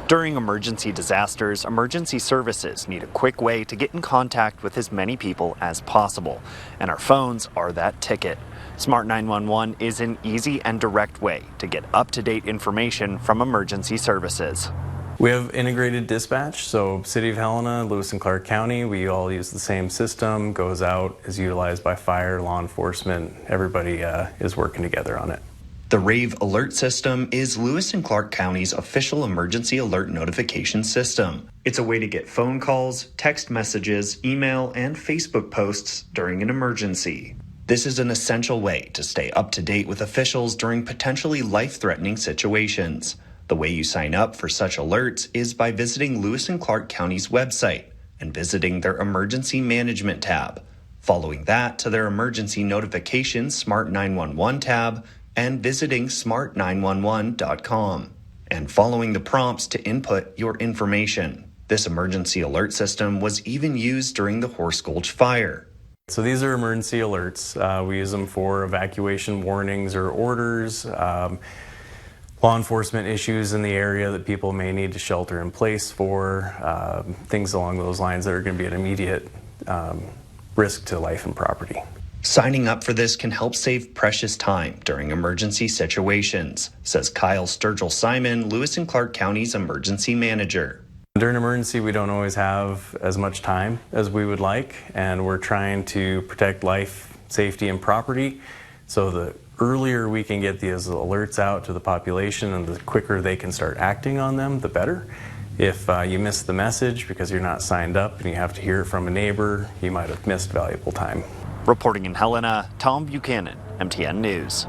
During emergency disasters, emergency services need a quick way to get in contact with as many people as possible, and our phones are that ticket. Smart 911 is an easy and direct way to get up-to-date information from emergency services. We have integrated dispatch, so City of Helena, Lewis and Clark County, we all use the same system, goes out, is utilized by fire, law enforcement, everybody is working together on it. The Rave Alert System is Lewis and Clark County's official emergency alert notification system. It's a way to get phone calls, text messages, email, and Facebook posts during an emergency. This is an essential way to stay up to date with officials during potentially life-threatening situations. The way you sign up for such alerts is by visiting Lewis and Clark County's website and visiting their Emergency Management tab. Following that to their Emergency Notifications Smart 911 tab, and visiting smart911.com, and following the prompts to input your information. This emergency alert system was even used during the Horse Gulch fire. So these are emergency alerts. We use them for evacuation warnings or orders, law enforcement issues in the area that people may need to shelter in place for, things along those lines that are going to be an immediate risk to life and property. Signing up for this can help save precious time during emergency situations, says Kyle Sturgill-Simon, Lewis and Clark County's emergency manager. During emergency, we don't always have as much time as we would like, and we're trying to protect life, safety, and property. So the earlier we can get these alerts out to the population and the quicker they can start acting on them, the better. If you miss the message because you're not signed up and you have to hear it from a neighbor, you might have missed valuable time. Reporting in Helena, Tom Buchanan, MTN News.